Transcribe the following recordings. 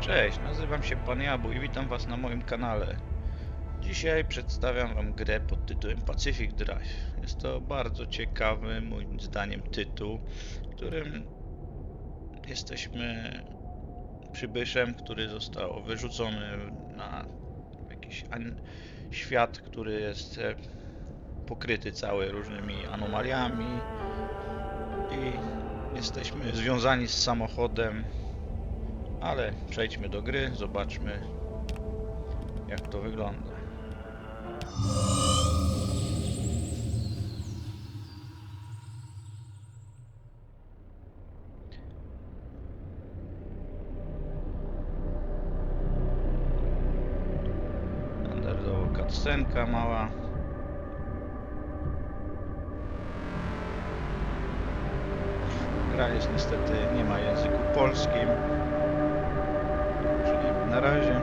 Cześć, nazywam się Pan Jabu i witam Was na moim kanale. Dzisiaj przedstawiam Wam grę pod tytułem Pacific Drive. Jest to bardzo ciekawy, moim zdaniem, tytuł, w którym jesteśmy przybyszem, który został wyrzucony na jakiś świat, który jest pokryty cały różnymi anomaliami i jesteśmy związani z samochodem. Ale przejdźmy do gry, zobaczmy jak to wygląda. Standardowo cutscenka mała. Gra jest niestety, nie ma języku polskim. Na razie.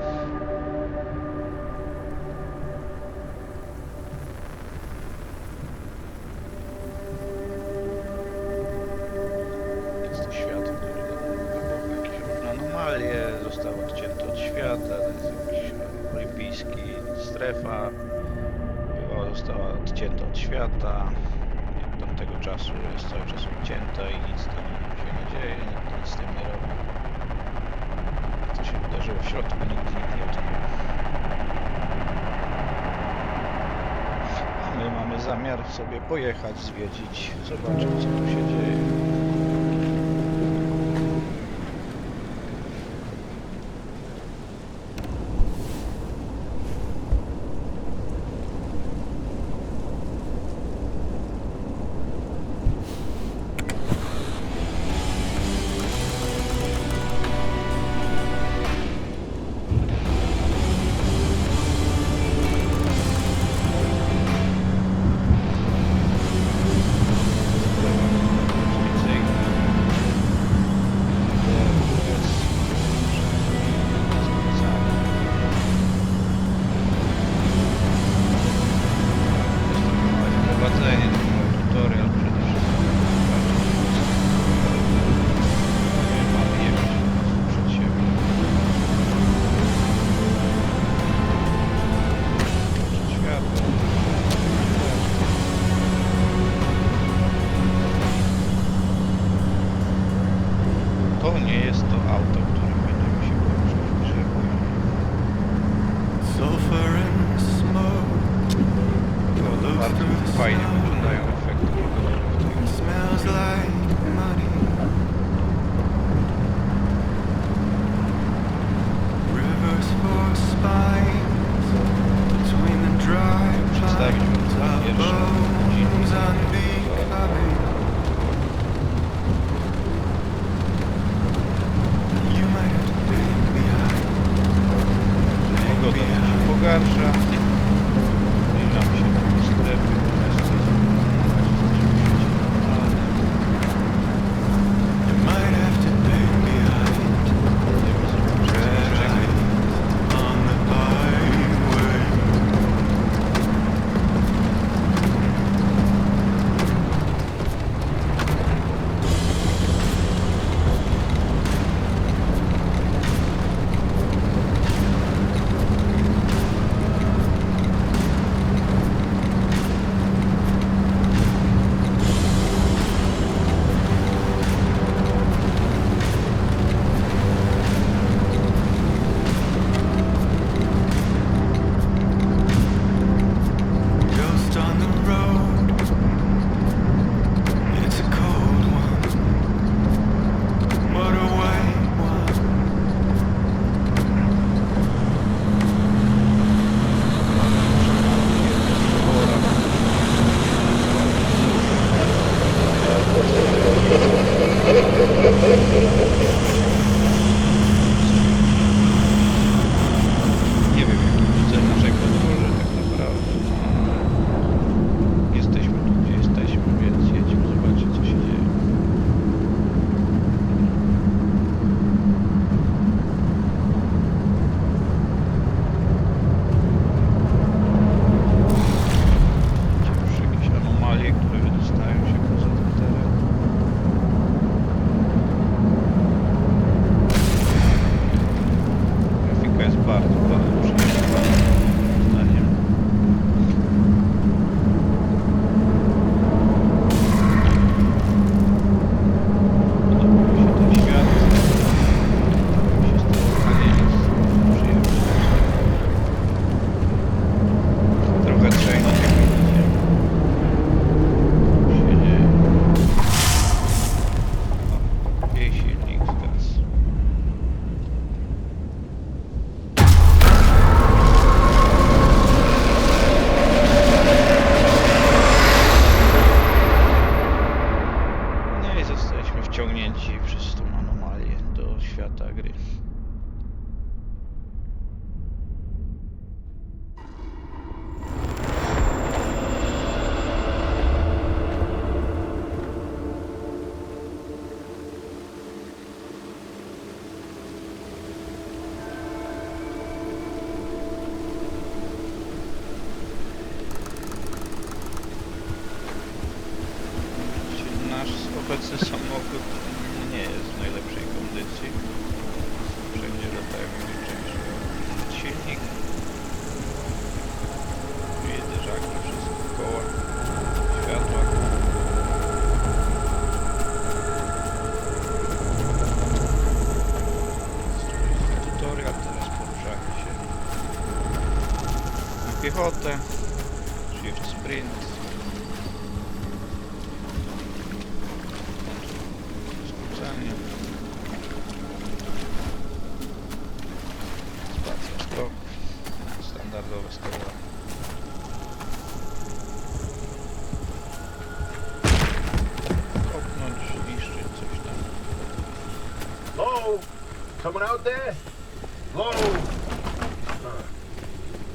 Jest to świat, który wywołał jakieś różne anomalie, został odcięty od świata, to jest jakaś olimpijska strefa, została odcięta od świata, od tamtego czasu jest cały czas odcięta i nic tam się nie dzieje, nikt nic z tym nie robi. Co się wydarzyło w środku, nigdy nikt nie odkrył. A my mamy zamiar sobie pojechać, zwiedzić, zobaczyć co tu się dzieje. To nie jest to auto, którym będziemy się poruszać w grze. To bardzo fajnie wyglądają efekty przedstawić pierwsze pogoda się pogarsza. Zbliżamy się do strefy. gry. Obecny samochód nie jest w najlepszej kondycji. Wszędzie latają mi część silnik. Jedyżaki, wszystko koła, światła. Tutorial, teraz poruszamy się na piechotę. Shift sprint. Spacja skok. Standardowe sterowanie. Kopnąć, niszczyć coś tam. Hello? Someone out there? Hello?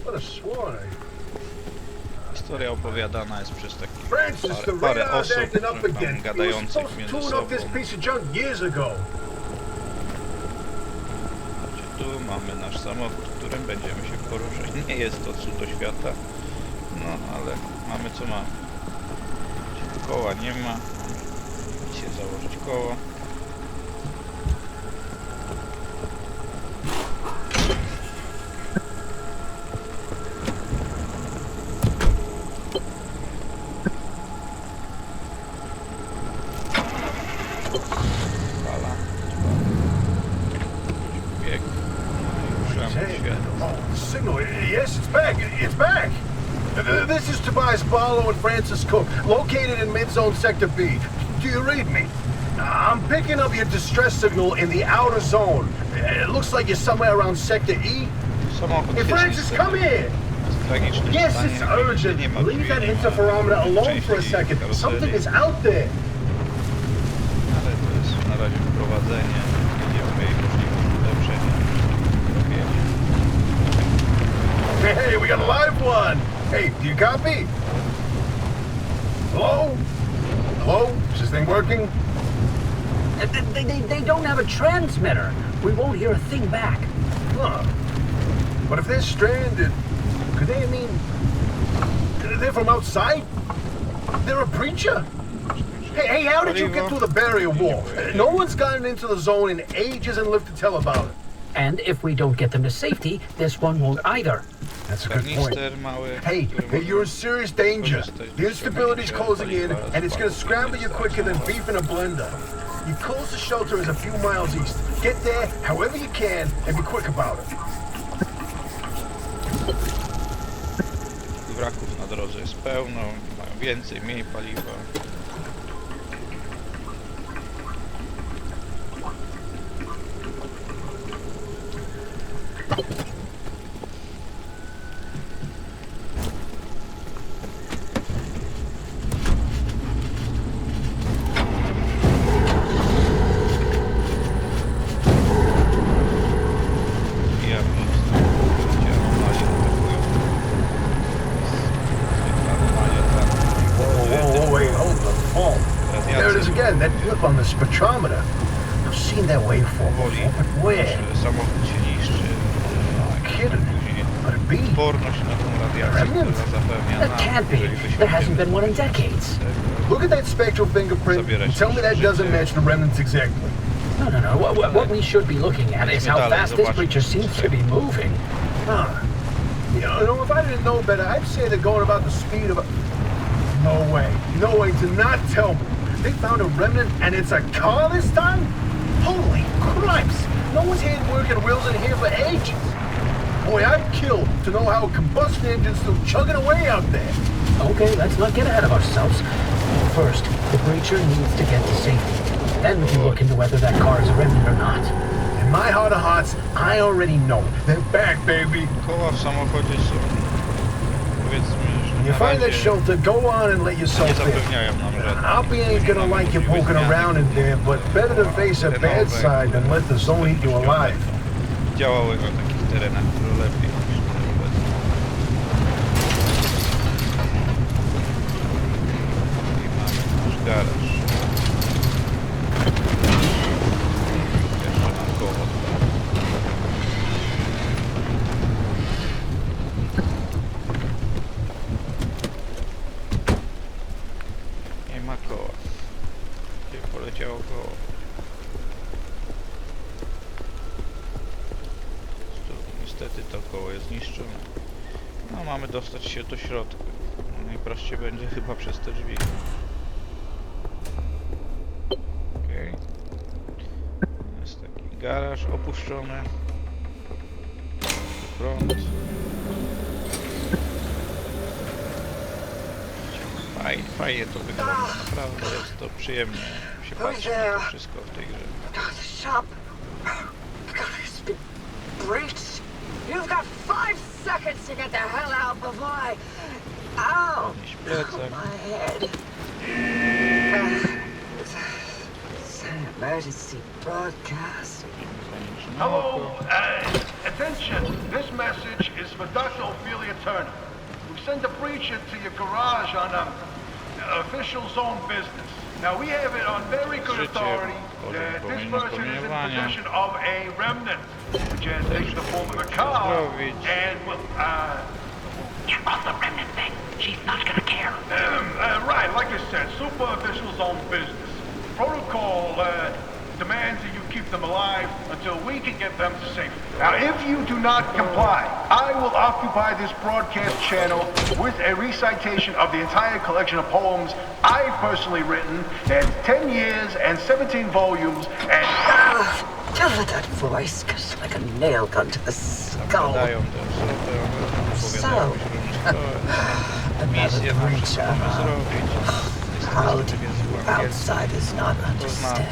What a swan. Historia opowiadana jest przez takich Francis, the parę radar's osób, acting up again. tam We were gadających supposed między to tune up this sobą. piece of junk years ago. Tu mamy nasz samochód, którym będziemy się poruszać. Nie jest to cud do świata, no ale mamy co mamy. Koła nie ma, się założyć koło. Bieg. Ruszamy świat. Oh, signal. Yes, it's back. It's back. This is Tobias Barlow and Francis Cook, located in mid-zone Sector B. Do you read me? I'm picking up your distress signal in the outer zone. It looks like you're somewhere around Sector E. Samochód Hey, jest Francis, niestety come here. w tragicznym Yes, stanie. it's urgent. Nie ma Leave drzwi, that nie ma interferometer alone for a części second. karoserii. Something is out there. Ale to jest na razie wprowadzenie. Nie mamy jej możliwość ulepszenia. Robienia. Hey, we got a live one. Hey, do you copy? Hello? Hello? Is this thing working? They don't have a transmitter. We won't hear a thing back. Huh. But if they're stranded, could they, they're from outside? They're a preacher? Hey, how did you get through the barrier wall? No one's gotten into the zone in ages and lived to tell about it. And if we don't get them to safety, this one won't either. That's a good point. Kanister mały, Hey, który you're in serious danger. The instability's closing in, and it's gonna scramble you quicker than beef in a blender. Your closest shelter is a few miles east. Get there however you can, and be quick about it. wraków na drodze jest pełno, mają więcej, mniej paliwa. That blip on the spectrometer. I've seen that waveform before, but where? Samochód się niszczy. Kidding. Could it be? Odporność na tą radiację, która zapewnia That can't be. There hasn't been one in decades. Look at that spectral fingerprint and tell me that doesn't match the remnants exactly. No. What we should be looking at is how fast this creature seems to be moving. Huh. You know, if I didn't know better, I'd say they're going about the speed of a... No way. No way. Do not tell me. They found a remnant and it's a car this time? Holy cripes! No one's had working wheels in here for ages. Boy, I'd kill to know how a combustion engine's still chugging away out there. Okay, let's not get ahead of ourselves. First, the creature needs to get to safety. Then we can look into whether that car is a remnant or not. In my heart of hearts, I already know. They're back, baby. Koła w samochodzie są, powiedzmy, że you find that shelter, go on and let Nie yourself in. zapewniają nam żadnych. Hoppy ain't gonna like you poking around in there, but better to face a bad side than let the zone eat you alive. Działały na takich terenach dużo lepiej niż te obecne. I mamy nasz garaż. Jeszcze mam koło. Nie ma koła. Gdzie poleciało koło? Niestety to koło jest zniszczone. No, mamy dostać się do środka. No, najprościej będzie chyba przez te drzwi. Okej. Jest taki garaż opuszczony. Prąd. Fajnie to wygląda. Naprawdę jest to przyjemnie się patrzy na to wszystko w tej grze. God, the shop. God, it's been breached. You've got 5 seconds to get the hell out before I... Ow! Podnieś plecak. My head. It's an emergency broadcast. Mechaniczne Hello, oko. attention. This message is for Dr. Ophelia Turner. We sent a preacher to your garage on official zone business. Now we have it on very good authority that this person is in possession of a remnant, which has taken the form of a car, and well, Get off the remnant thing. She's not gonna care. right, like I said, super official zone business. Protocol demands that you keep them alive until we can get them to safety. Now, if you do not comply, I will occupy this broadcast channel with a recitation of the entire collection of poems I've personally written in 10 years and 17 volumes and... Don't let that voice goes like a nail gun to the skull. Dają te osoby, So, opowiadają się różne misje nasze, co mamy zrobić. how do you outsiders not understand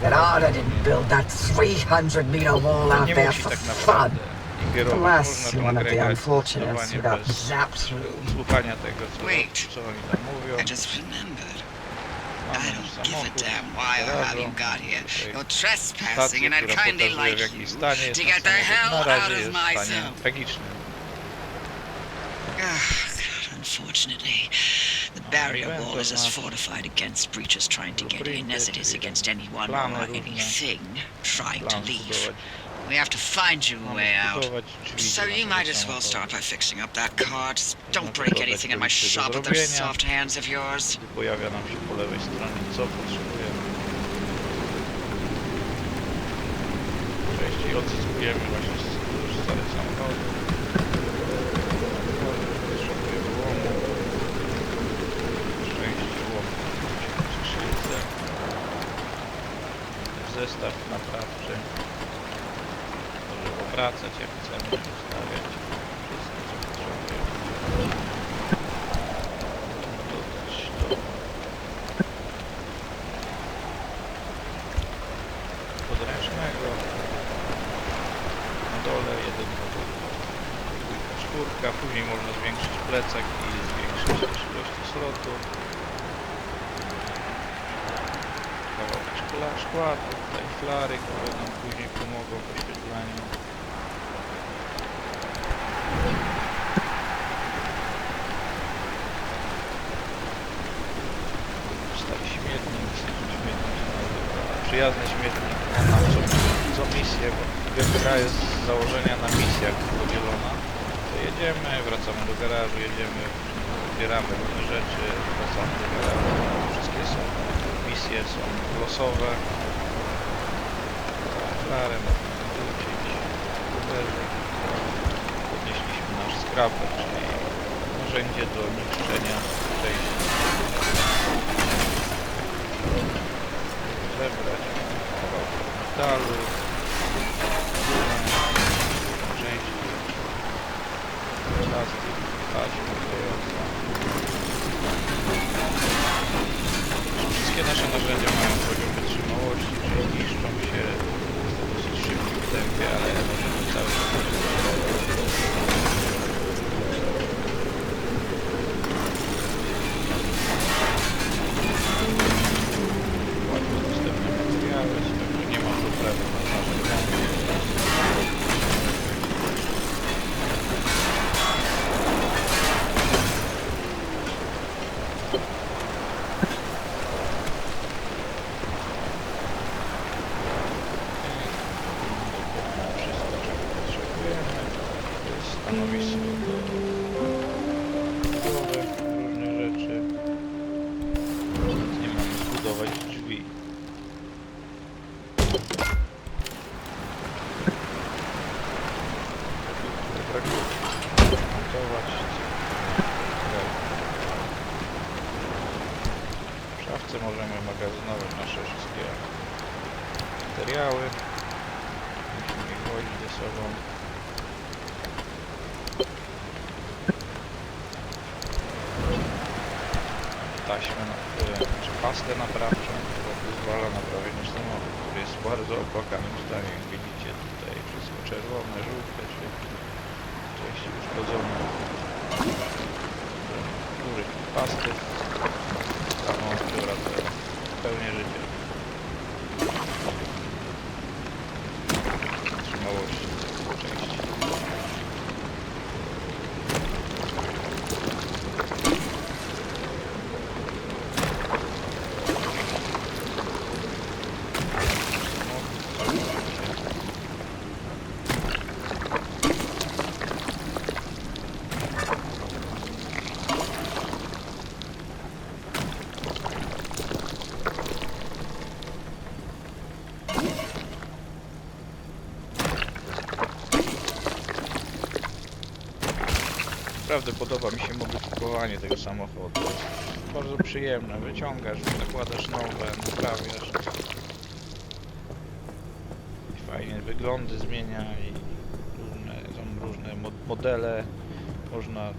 that Arda didn't build that 300-meter wall out Nie there musi for tak fun? naprawdę ingerować. Unless Można you're to one of the nagrać unfortunates who zdecydowanie got bez zapped through. słuchania tego, Wait. co oni tam mówią. I just remembered. Mamy I nasz don't give a samochód, damn why or how you got here. You're trespassing and I'd która kindly pokazuje, like w jakim you stanie jest to ten get the hell samochód. Na out razie of jest my w stanie zone. tragicznym. God, unfortunately, the barrier wall is as fortified against breaches trying to get in as it is against anyone or anything trying to Plan leave. zbudować, We have to find you a way out. zbudować drzwi So do you naszego might as well samochodu. start by fixing up that car. Just don't break anything in my shop with those soft hands of yours. Gdy pojawia nam się po lewej stronie, co potrzebujemy. Częściej odzyskujemy właśnie już stare samochody. Potrzebuje wyłomu. Części łomu się skrzydce. Zestaw naprawczy. Może obracać jak chcemy, ustawiać. Wszystko co potrzebujemy. Dodać do podręcznego. Na dole jedynka, dwójka, czwórka. Później można zwiększyć plecak i zwiększyć też ilość slotów. Kawałek szkła, tutaj flary, które nam później pomogą w oświetlaniu. Stary śmietnik, przyjazny śmietnik na co misję, bo gra jest z założenia na misjach podzielona. To jedziemy, wracamy do garażu, jedziemy, zbieramy różne rzeczy, wracamy do garażu. Wszystkie są misje, są losowe. Flarę można wrócić, uderzyć. Podnieśliśmy nasz skraper, czyli narzędzie do niszczenia części. Zebrać kawałek metalu, części, plastik, taśma klejąca. Wszystkie nasze narzędzia mają poziom wytrzymałości, czyli niszczą się w dosyć szybkim tempie, ale możemy cały czas stanowisko do budowy różnych rzeczy. Więc nie mamy zbudować drzwi. W szafce możemy magazynować nasze wszystkie materiały. Musimy ich wozić ze sobą. Taśmę, czy pastę naprawczą, która pozwala naprawić nasz samochód, który jest w bardzo opłakanym stanie. Jak widzicie tutaj wszystko czerwone, żółte, czy części uszkodzone. Użyć pasty, która pełni życie. Trzymałości części. Naprawdę podoba mi się modyfikowanie tego samochodu. Jest bardzo przyjemne. Wyciągasz, zakładasz nowe, naprawiasz. I fajnie wyglądy zmienia i są różne modele. Można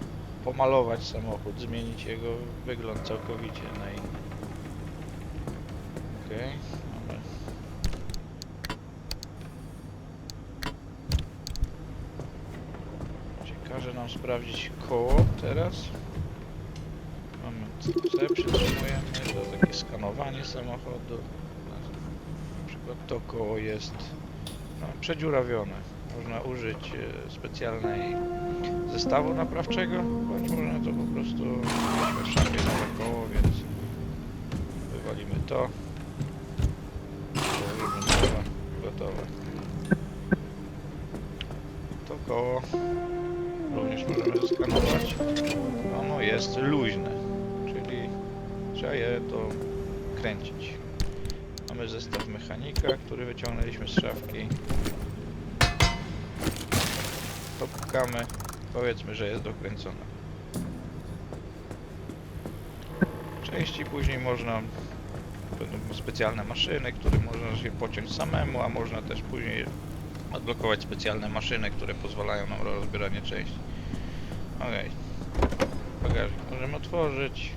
pomalować samochód, zmienić jego wygląd całkowicie na inny. Okej, mamy. Każe nam sprawdzić koło teraz. Mamy C, przytrzymujemy, to takie skanowanie samochodu. Na przykład to koło jest przedziurawione. Można użyć specjalnej zestawu naprawczego, bądź można to po prostu mieć w szafie nowe koło, więc wywalimy to. Położymy nowe, gotowe. To koło również możemy zeskanować. Ono jest luźne, czyli trzeba je to kręcić. Mamy zestaw mechanika, który wyciągnęliśmy z szafki. Popukamy, powiedzmy, że jest dokręcone. Części później można, będą specjalne maszyny, które można się pociąć samemu, a można też później odblokować specjalne maszyny, które pozwalają nam na rozbieranie części. Okej. Bagażnik możemy otworzyć.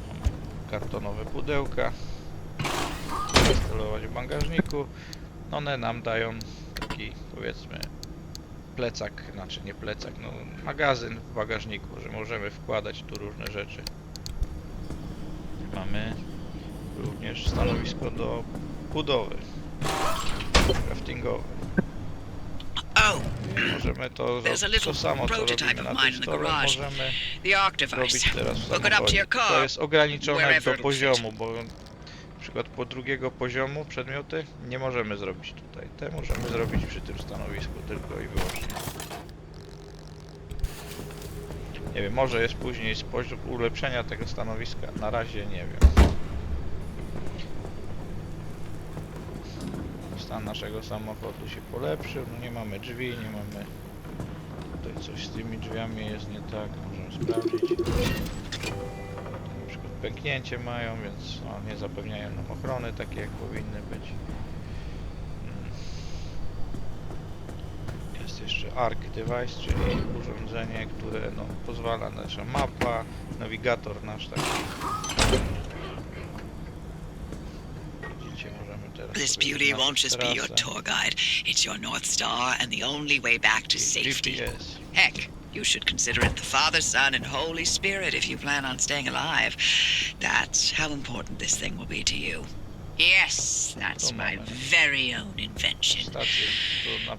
Mamy kartonowe pudełka. Instalować w bagażniku. One nam dają taki, powiedzmy, plecak, znaczy nie plecak, no magazyn w bagażniku, że możemy wkładać tu różne rzeczy. Mamy również stanowisko do budowy. Craftingowe. Możemy to samo, co robimy na tym stole, możemy robić teraz w samochodzie. To jest ograniczone do poziomu, bo na przykład po drugiego poziomu przedmioty nie możemy zrobić tutaj. Te możemy zrobić przy tym stanowisku tylko i wyłącznie. Nie wiem, może jest później sposób ulepszenia tego stanowiska, na razie nie wiem. Stan naszego samochodu się polepszył, no nie mamy drzwi, nie mamy... Tutaj coś z tymi drzwiami jest nie tak, możemy sprawdzić. Na przykład pęknięcie mają, więc no, nie zapewniają nam ochrony takie jak powinny być. Jest jeszcze ARC device, czyli urządzenie, które no, pozwala, nasza mapa, nawigator nasz taki. This beauty won't just be your tour guide. It's your North Star and the only way back to safety. GPS. Heck, you should consider it the Father, Son, and Holy Spirit if you plan on staying alive. That's how important this thing will be to you. Yes, that's my very own invention.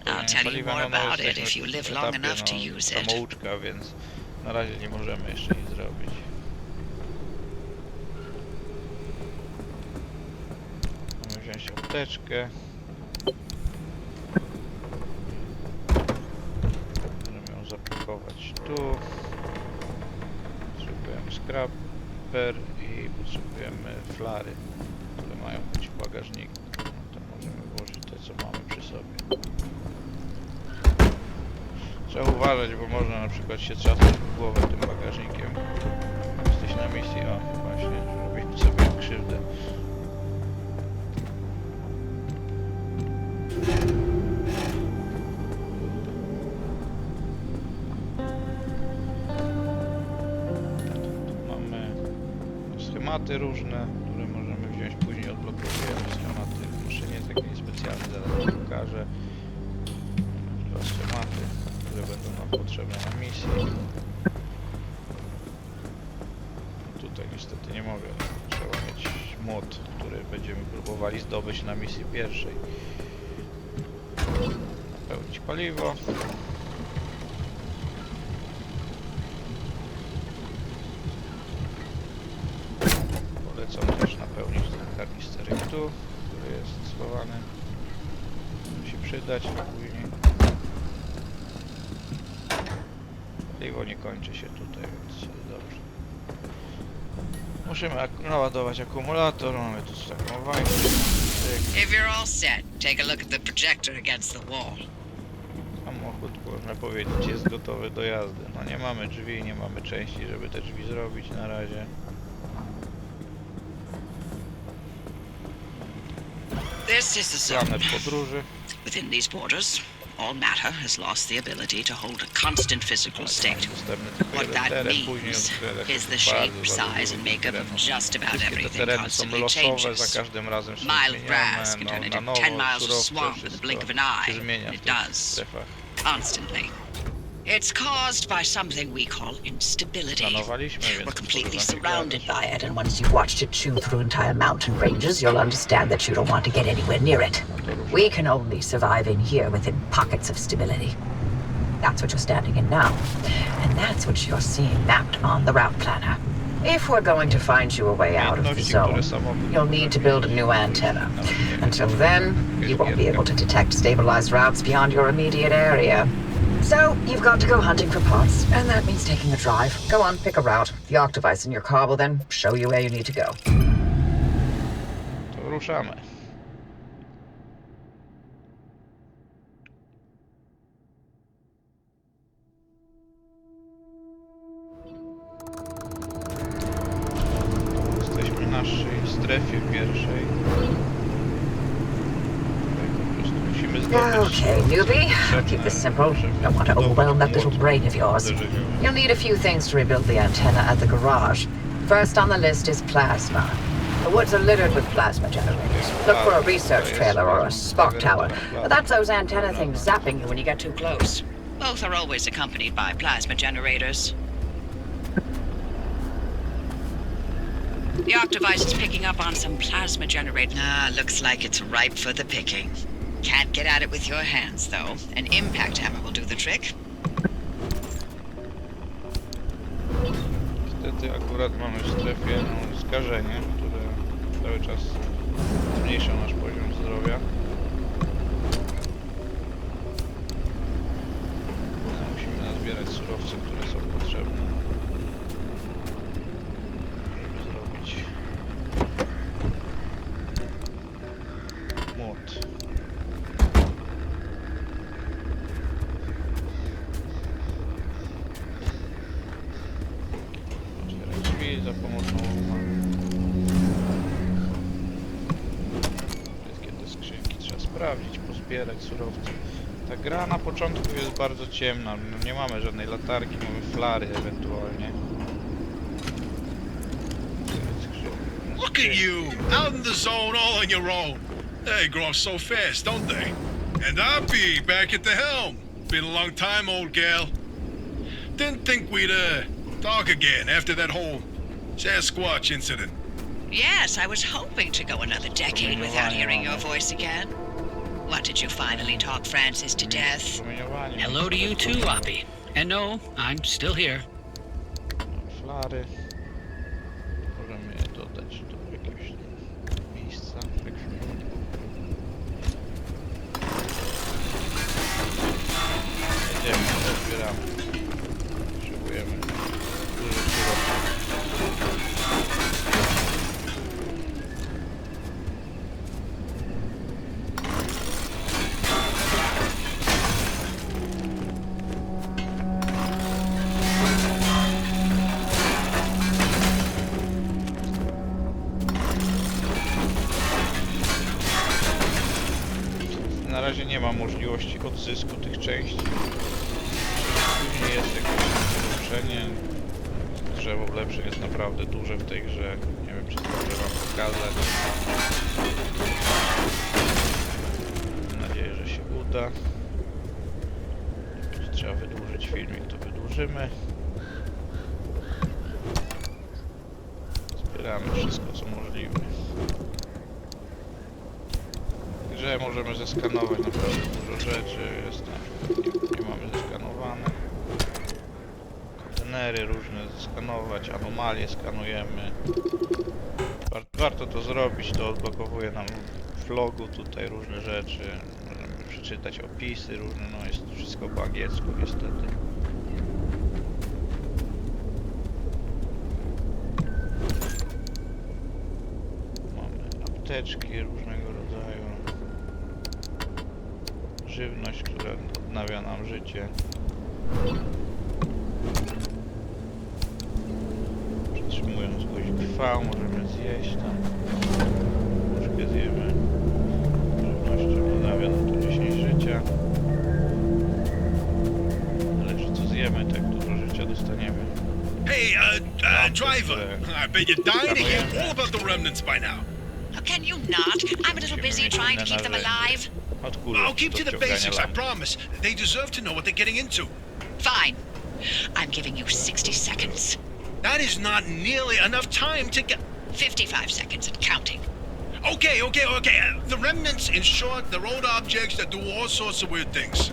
I'll tell you more about it if you live long enough to use it. Samouczka, więc na razie nie możemy jeszcze nic zrobić. Wziąć apteczkę. Możemy zapakować tu. Potrzebujemy scraper i potrzebujemy flary, które mają być w bagażniku. No to możemy włożyć te, co mamy przy sobie. Trzeba uważać, bo można na przykład się trzasnąć w głowę tym bagażnikiem. Jesteś na misji, o właśnie, robimy sobie krzywdę. Mamy schematy różne, które możemy wziąć, później odblokujemy schematy w maszynie, takie specjalne, zaraz wam pokażę. Dwa schematy, które będą nam potrzebne na misji. Tutaj niestety nie mogę, trzeba mieć młot, który będziemy próbowali zdobyć na misji pierwszej. Napełnić paliwo. Polecam też napełnić ten karnisterek tu, który jest schowany. Może się przydać później. Paliwo nie kończy się tutaj, więc dobrze. Musimy naładować akumulator, mamy tu taką wajchę. If you're all set, take a look at the projector against the wall. Samochód, można powiedzieć, jest gotowy do jazdy. No nie mamy drzwi, nie mamy części, żeby te drzwi zrobić na razie. This is the zone. Planet podróży. Within these borders, all matter has lost the ability to hold a constant physical state. What that means is the shape, size, and makeup of just about Te everything tereny są constantly losowe, za changes. każdym razem są Mile of grass zmieniane, can turn no, into na nowo, 10 miles of surowce, swamp with the blink of an eye. się zmienia w It tych does. strefach. Constantly. It's caused by something we call instability. Planowaliśmy, więc We're completely może nam się surrounded gadać. By it, and once you've watched it chew through entire mountain ranges, you'll understand that you don't want to get anywhere near it. We can only survive in here within pockets of stability. That's what you're standing in now, and that's what you're seeing mapped on the route planner. If we're going to find you a way out of the zone, you'll need to build a new antenna. Until then, you won't be able to detect stabilized routes beyond your immediate area. So, you've got to go hunting for parts, and that means taking a drive. Go on, pick a route. The Octavice in your car will then show you where you need to go. To ruszamy. Jesteśmy w naszej strefie pierwszej. Tutaj po prostu musimy zdobyć Okay, newbie. Keep this simple. Don't want to overwhelm that little brain of yours. You'll need a few things to rebuild the antenna at the garage. First on the list is plasma. The woods are littered with plasma generators. Look for a research trailer or a spark tower. That's those antenna things zapping you when you get too close. Both are always accompanied by plasma generators. The Octavice is picking up on some plasma generator. Looks like it's ripe for the picking. Can't get at it with your hands, though. An impact hammer will do the trick. Niestety akurat mamy w strefie skażenie, które cały czas zmniejsza nasz poziom zdrowia. Musimy nazbierać surowce, które są potrzebne, żeby zrobić młot. Otwierać drzwi za pomocą wszystkie te skrzynki trzeba sprawdzić, pozbierać surowce. Ta gra na początku jest bardzo ciemna, no nie mamy żadnej latarki, mamy flary ewentualnie. Look at you, out in the zone all on your own. They grow up so fast, don't they? And I'll be back at the helm. Been a long time, old gal. Didn't think we'd, talk again after that whole Sasquatch incident. Yes, I was hoping to go another decade without hearing your voice again. What, did you finally talk Francis to death? Hello to you too, Oppie. And no, I'm still here. Flary. Możemy je dodać do jakiegoś miejsca. Jedziemy, zbieramy. możliwości odzysku tych części. Później jest jakieś poruszenie. Drzewo lepsze jest naprawdę duże w tej grze. Nie wiem, czy to mogę wam pokazać. Mam nadzieję, że się uda. Jeśli trzeba wydłużyć filmik, to wydłużymy. Zbieramy wszystko, co możliwe. W grze możemy zeskanować naprawdę dużo rzeczy. Jest na przykład nie mamy zeskanowane. Kontenery różne zeskanować, anomalie skanujemy. Warto to zrobić, to odblokowuje nam w vlogu tutaj różne rzeczy. Możemy przeczytać opisy różne, no jest wszystko po angielsku niestety. Mamy apteczki różnego rodzaju. Żywność, która odnawia nam życie. Przytrzymując gość V możemy zjeść tam. Troszkę zjemy. Żywnością odnawia nam to 10 życia. Ale czy co zjemy, tak dużo życia dostaniemy. Hey, driver, I bet you're dying to hear all about the remnants by now. Oh, can you not? I'm a little busy trying to keep them alive. I'll keep to the basics, I promise. They deserve to know what they're getting into. Fine. I'm giving you 60 seconds. That is not nearly enough time to get... 55 seconds and counting. Okay. The remnants, in short, they're old objects that do all sorts of weird things.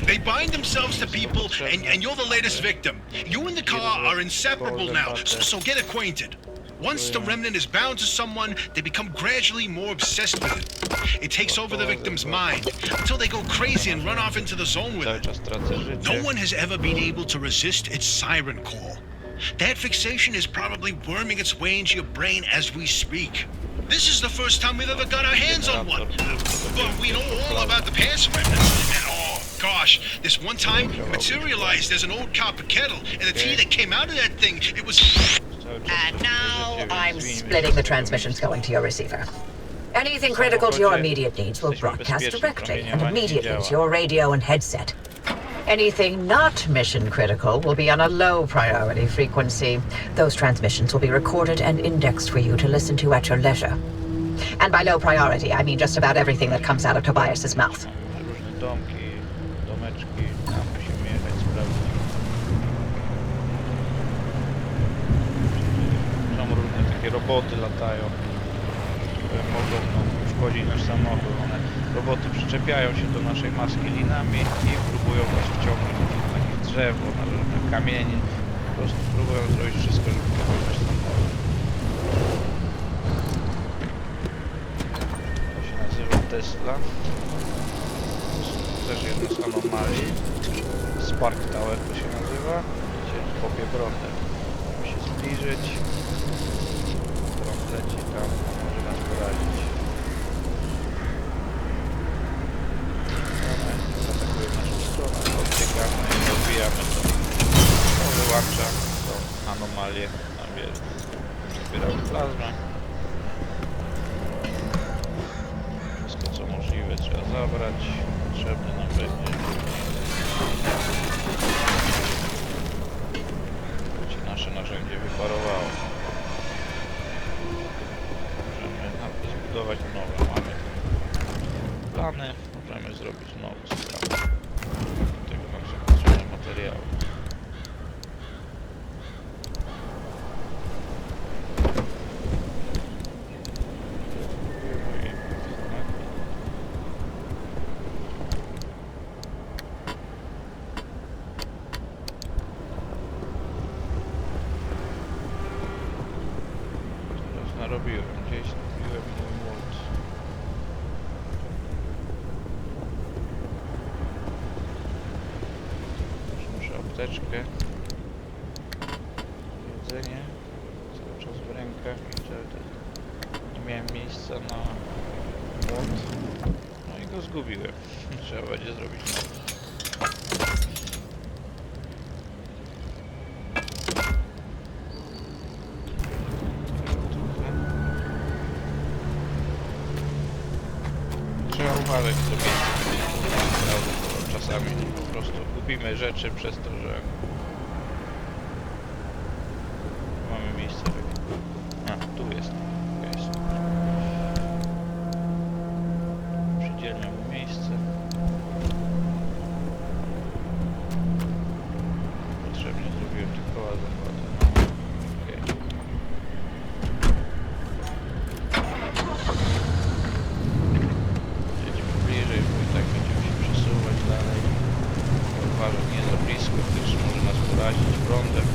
They bind themselves to people, and you're the latest victim. You and the car are inseparable now, so get acquainted. Once the remnant is bound to someone, they become gradually more obsessed with it. It takes over the victim's mind, until they go crazy and run off into the zone with it. No one has ever been able to resist its siren call. That fixation is probably worming its way into your brain as we speak. This is the first time we've ever got our hands on one. But we know all about the past remnants. And oh gosh, this one time materialized as an old copper kettle, and the tea that came out of that thing, it was... And now I'm splitting the transmissions going to your receiver. Anything critical to your immediate needs will broadcast directly and immediately to your radio and headset. Anything not mission critical will be on a low priority frequency. Those transmissions will be recorded and indexed for you to listen to at your leisure. And by low priority, I mean just about everything that comes out of Tobias's mouth. Różne domki, domeczki, tam musimy jechać sprawdzić. Są różne takie roboty latają, które mogą uszkodzić nasz samochód. Roboty przyczepiają się do naszej maski linami i próbują nas wciągnąć na jakieś drzewo, na różne kamienie. Po prostu próbują zrobić wszystko, żeby wciągnąć nasz samochód. To się nazywa Tesla. Też jedna z anomalii. Spark Tower to się nazywa. Widzicie, kopie prądem. Musimy się zbliżyć. Prąd leci tam, może nas porazić. Odbiegamy i odbijamy to. To wyłącza tą anomalię na wiele. Zbieramy plazmę. Wszystko co możliwe trzeba zabrać. Potrzebny nam będzie. Gdzie nasze narzędzie wyparowało. Możemy zbudować nowe. Mamy plany. Możemy zrobić nowe sprawy. Materiału. Teraz narobiłem, gdzieś narobiłem mój młot. Apteczkę, jedzenie cały czas w rękach, nie miałem miejsca na młot, no i go zgubiłem. Trzeba będzie zrobić nowy. Trzeba uważać, co miejsce. czasami po prostu gubimy rzeczy przez to, że mamy miejsce. A, tu jest. Przydzielmy mu miejsce. Potrzebnie zrobiłem te koła zakłady. Okay. Jedziemy bliżej, bo i tak będziemy się przesuwać dalej. Uważam, nie za blisko, gdyż może nas porazić prądem.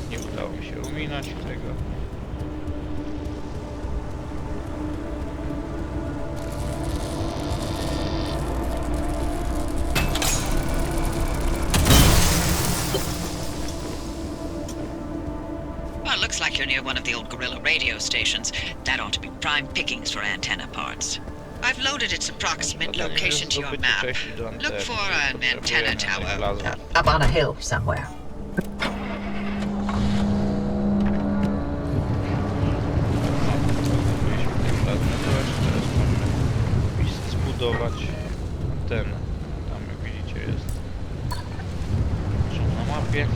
Nie udało mi się ominąć tego. Well, it looks like you're near one of the old guerrilla radio stations. That ought to be prime pickings for antenna parts. I've loaded its approximate location to your map. Look for an antenna tower. Up on a hill somewhere. Teraz możemy zbudować antenę. Tam jak widzicie jest. Na mapie.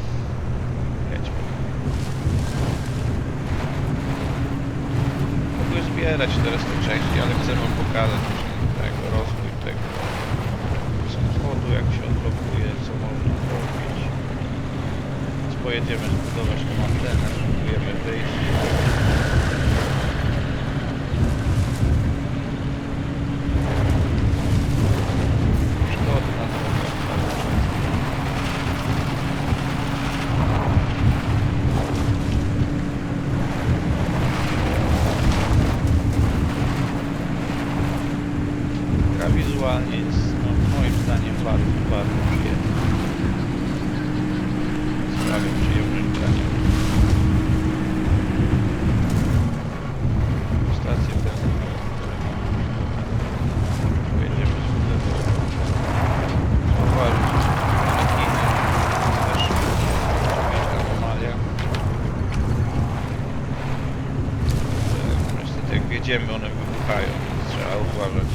Jedźmy. Mogę zbierać teraz te części, ale chcę wam pokazać tego rozwój tego samochodu, jak się odblokuje, co można robić. Więc pojedziemy zbudować tą antenę, spróbujemy wyjść. Szkody na drogach cały czas. Gra wizualnie jest, no, moim zdaniem bardzo przyjemna. Sprawia przyjemność grania. Stacje benzynowe, które mamy. Pojedziemy zbudować. Zauważyć, że też jest anomalia. Niestety jak wjedziemy, one wybuchają, więc trzeba uważać.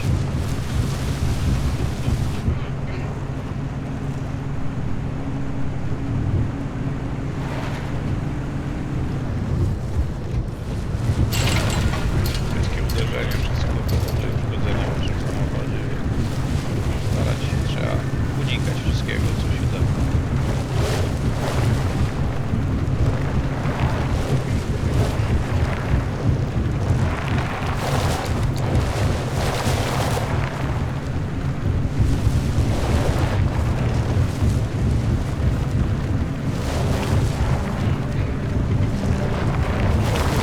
Wszystkie uderzenia, wszystko powoduje uszkodzenia w naszym samochodzie, więc starać się trzeba unikać wszystkiego, co się da.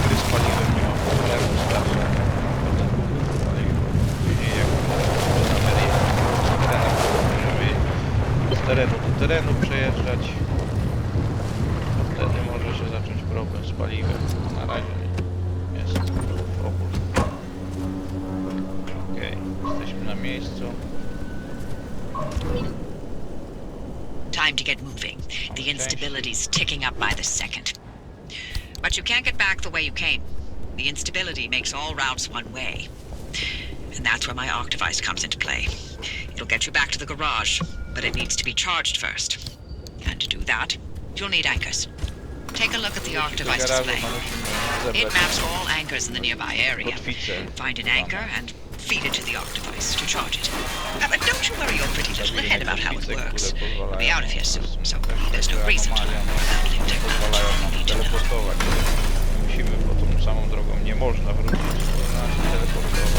Gdy z paliwem nie ma problemu, starsze naprawdę długo paliwo. Później jak zaczynamy z terenu do terenu przejeżdżać, to wtedy może się zacząć problem z paliwem. Na razie jest opór. Okej, jesteśmy na miejscu. Time to get moving. The instability's ticking up by the second. But you can't get back the way you came. The instability makes all routes one way. And that's where my arc device comes into play. It'll get you back to the garage, but it needs to be charged first. And to do that, you'll need anchors. Take a look at the arc Do device garażu display. musimy It zebrać maps all anchors in the nearby area. kotwicę. Find an anchor and feed it to the arc device to charge it. But don't you worry your pretty little head about how it works. We'll be out of here soon, so there's no reason to learn more about new Pozwalają technology. nam You need to know. teleportować. Musimy, bo tą samą drogą nie można wrócić, można się teleportować.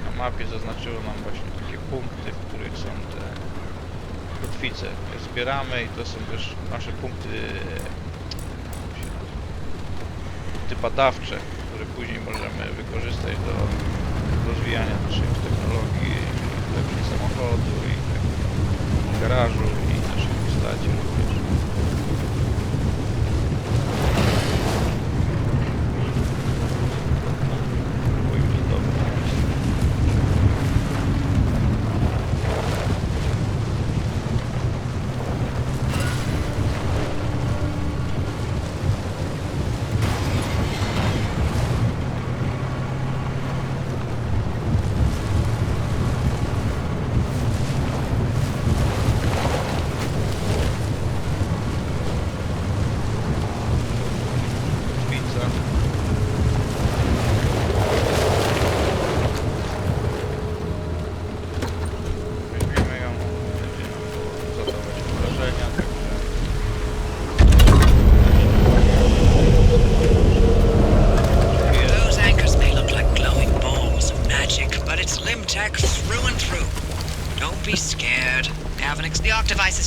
Na mapie zaznaczyło nam właśnie takie punkty, w których są te kotwice. Je zbieramy i to są też nasze punkty elementy badawcze, które później możemy wykorzystać do rozwijania naszych technologii, lepszych samochodu i garażu i naszej postaci również.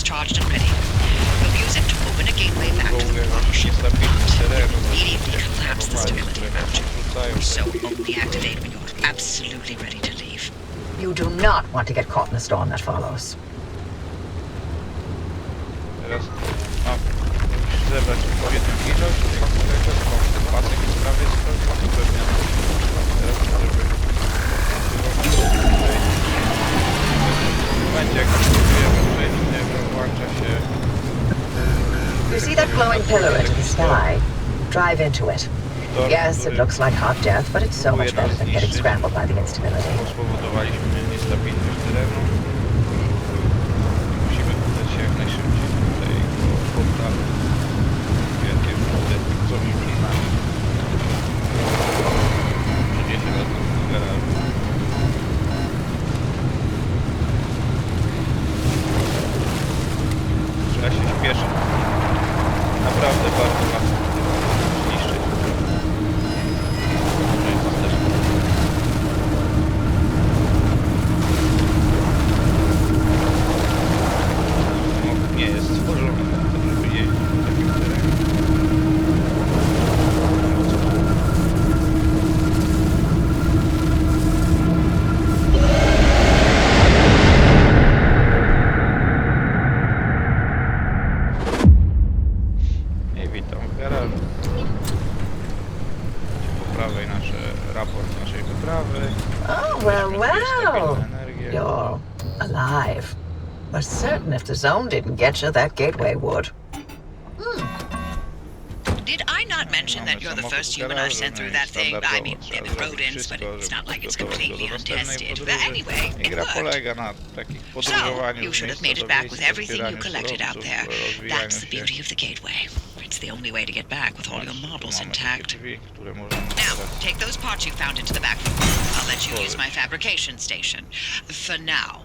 Charged and ready. We'll use it to open a gateway back to the wash. Immediately collapse the stability mountain. So only activate when you're absolutely ready to leave. You do not want to get caught in the storm that follows. Teraz musisz zebrać odpowiednią ilość tego pasek jest prawie spełniony. Teraz żeby będzie jak próbujemy przejść, włącza się. You see that glowing pillar into the sky? Drive into it. Yes, it looks like hot death, but it's so much better than getting scrambled by the instability. Spowodowaliśmy niestabilność terenu. Musimy udać się jak najszybciej tutaj do portalu. Wielkie wróty, co mi przed nami. Przyniesie nas do garażu. Trzeba się śpieszyć. Naprawdę bardzo łatwo zniszczyć. Samochód nie jest stworzony na to, żeby jeździć w takim terenie. You're alive. Was certain if the zone didn't get you, that gateway would. Did I not mention that you're the first human I've sent through that thing? I mean, there have been rodents, but it's not like it's completely untested. But anyway, it worked. So, you should have made it back with everything you collected out there. That's the beauty of the gateway. It's the only way to get back with all your models intact. Now, take those parts you found into the back room. I'll let you use my fabrication station. For now.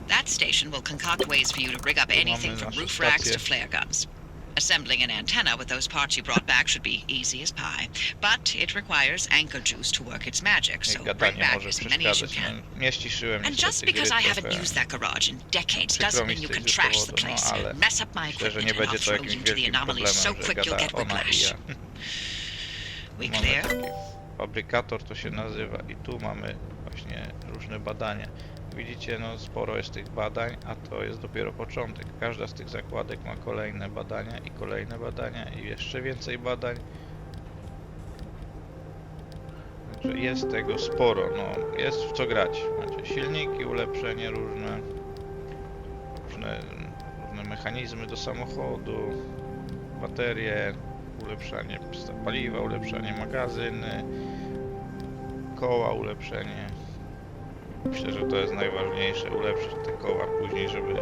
That station will concoct ways for you to rig up anything from roof racks to flare guns. Assembling an antenna with those parts you brought back should be easy as pie. But it requires anchor juice to work its magic, so bring back as many as you can. And just because I haven't used that garage in decades doesn't mean you can trash the place, mess up my equipment, and I'll throw you to the anomaly so quick you'll get whiplash. We clear? Fabrykator to się nazywa i tu mamy właśnie różne badania. Widzicie, no sporo jest tych badań, a to jest dopiero początek. Każda z tych zakładek ma kolejne badania i jeszcze więcej badań. Także jest tego sporo, no jest w co grać. Macie silniki, ulepszenie różne mechanizmy do samochodu, baterie, ulepszanie paliwa, ulepszanie magazyny, koła, ulepszenie. Myślę, że to jest najważniejsze, ulepszyć te koła później, żeby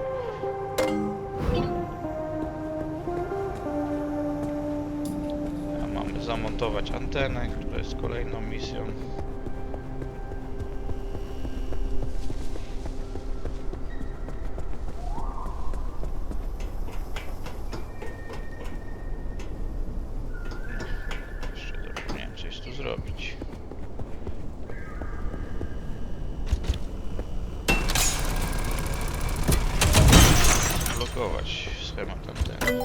mamy zamontować antenę, która jest kolejną misją. Jeszcze zapomniałem coś tu zrobić. Schemat anteny.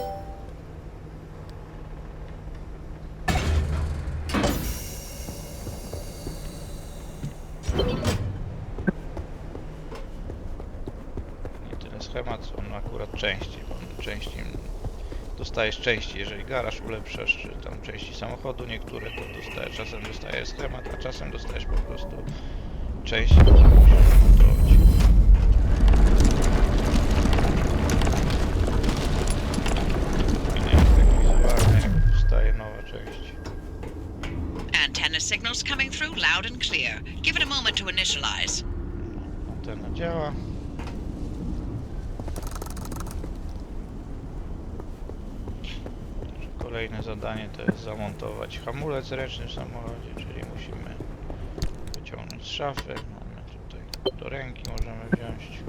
schemat, on akurat części. Dostajesz części, jeżeli garaż ulepszasz, czy tam części samochodu niektóre, to czasem dostajesz schemat, a czasem dostajesz po prostu części, które musisz montować. Dostaje nowa część. Antenna signals coming through loud and clear. Give it a moment to initialize. Antena działa. Kolejne zadanie to jest zamontować hamulec ręczny w samochodzie, czyli musimy wyciągnąć z szafy. Mamy tutaj do ręki, możemy wziąć.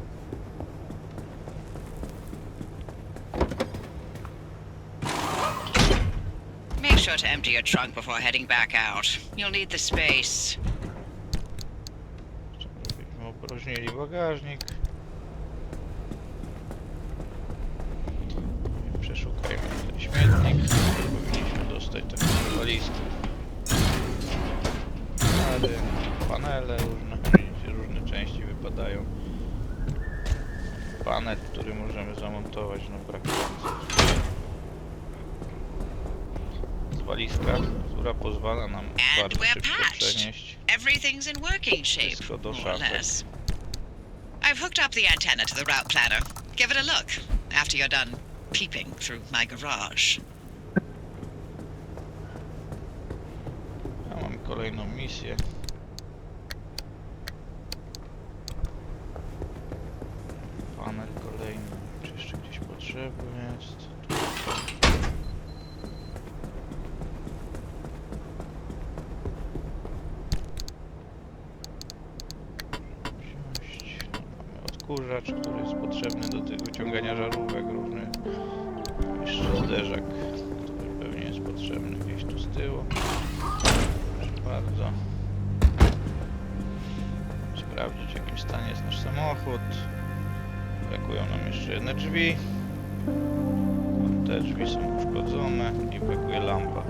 Make sure to empty your trunk before heading back out. You'll need the space. Żebyśmy opróżnili bagażnik. Przeszukajmy ten śmietnik. Powinniśmy dostać taką walizkę. Panele różne, widzicie, różne części wypadają. Panel, który możemy zamontować na brakujący. Walizka, która pozwala nam bardzo szybko przenieść Everything's in working shape, wszystko do more or szafy. less. I've hooked up the antenna to the route planner. Give it a look after you're done peeping through my garage. Ja mam kolejną misję. Panel kolejny. Czy jeszcze gdzieś potrzebny jest? Wziąć. Mamy odkurzacz, który jest potrzebny do tego wyciągania żarówek różnych. Jeszcze zderzak, który pewnie jest potrzebny gdzieś tu z tyłu. Proszę bardzo. Sprawdzić, w jakim stanie jest nasz samochód. Brakują nam jeszcze jedne drzwi. Te drzwi są uszkodzone i brakuje lampa.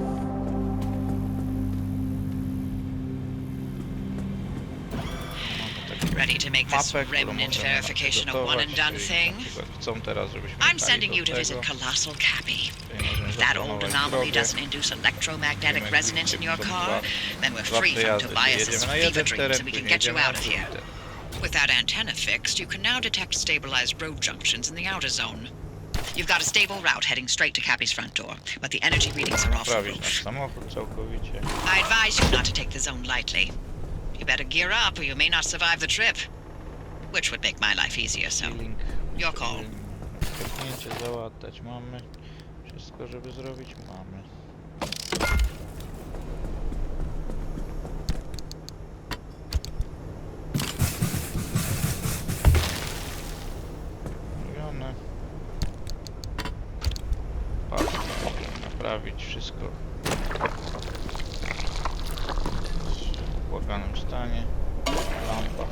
Ready to make this remnant verification a one-and-done thing? Chcą teraz, żebyśmy I'm sending you to visit Colossal Cappy. If that old anomaly doesn't induce electromagnetic resonance in your car, then we're free from Tobias's fever dreams and we can get you out of here. With that antenna fixed, you can now detect stabilized road junctions in the outer zone. You've got a stable route heading straight to Cappy's front door, but the energy readings are off the Naprawić nasz roof. samochód całkowicie. I advise you not to take the zone lightly. You better gear up or you may not survive the trip. Which would make my life easier, so Link. your call. Kliknięcie załatać mamy. Wszystko, żeby zrobić mamy. Zrobione. Patrzmy, możemy naprawić wszystko w błaganym stanie. Lampa.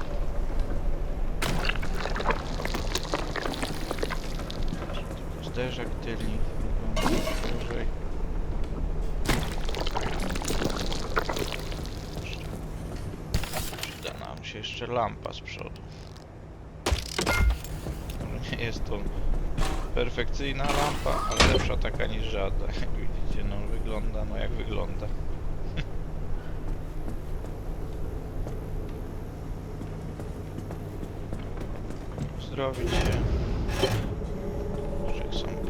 Zderzak tylnik wyżej. Przyda nam się jeszcze lampa z przodu. Może nie jest to perfekcyjna lampa, ale lepsza taka niż żadna. Jak widzicie, no wygląda, no jak wygląda. Zdrowić się.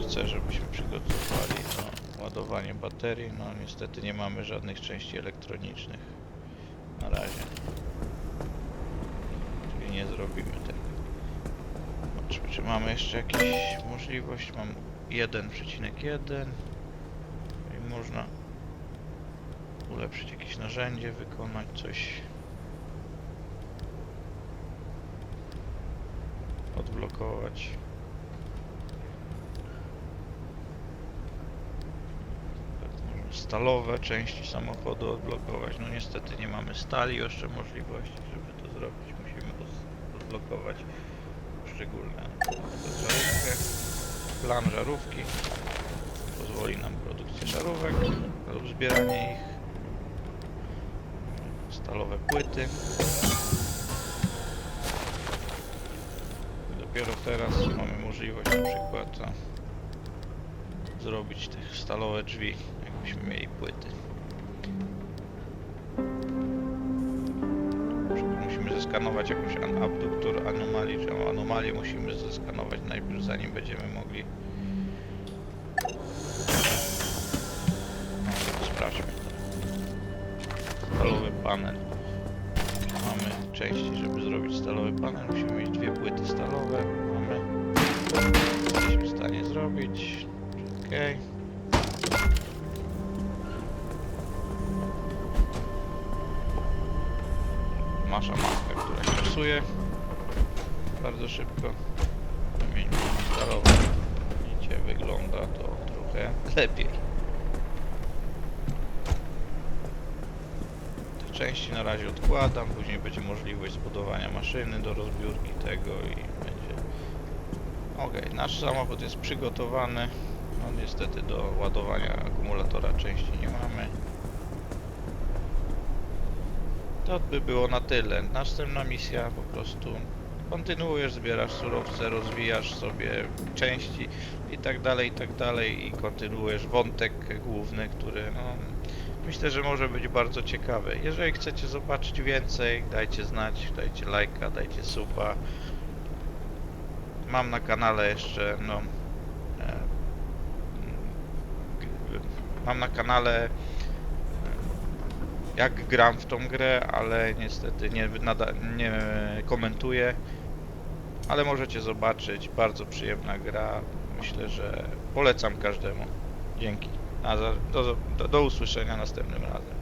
Chcę, żebyśmy przygotowali ładowanie baterii. No niestety nie mamy żadnych części elektronicznych na razie. Czyli nie zrobimy tego. Zobaczmy, czy mamy jeszcze jakąś możliwość. Mam 1,1 i można ulepszyć jakieś narzędzie, wykonać coś. Odblokować. Stalowe części samochodu odblokować. No niestety nie mamy stali jeszcze możliwości, żeby to zrobić. Musimy odblokować poszczególne żarówki. Plan żarówki pozwoli nam produkcję żarówek lub zbieranie ich. Stalowe płyty. dopiero teraz mamy możliwość na przykład zrobić te stalowe drzwi, jakbyśmy mieli płyty. Musimy zeskanować jakąś abduktor anomalii, czy anomalię musimy zeskanować najpierw, zanim będziemy mogli. No, sprawdźmy to. Stalowy panel. Mamy części, żeby zrobić stalowy panel, musimy mieć 2 płyty stalowe. Mamy. Jesteśmy w stanie zrobić. Okej. Nasza maska, która się psuje bardzo szybko. Wymienimy stalową. Widzicie, wygląda to trochę lepiej. Te części na razie odkładam, później będzie możliwość zbudowania maszyny do rozbiórki tego i będzie... Ok, nasz samochód jest przygotowany. No niestety do ładowania akumulatora części nie mamy. To by było na tyle. Następna misja po prostu kontynuujesz, zbierasz surowce, rozwijasz sobie części i tak dalej i kontynuujesz wątek główny, który no, myślę, że może być bardzo ciekawy. Jeżeli chcecie zobaczyć więcej, dajcie znać, dajcie lajka, dajcie suba. Mam na kanale jeszcze, no mam na kanale jak gram w tą grę, ale niestety nie komentuję. Ale możecie zobaczyć, bardzo przyjemna gra. Myślę, że polecam każdemu. Dzięki. Do usłyszenia następnym razem.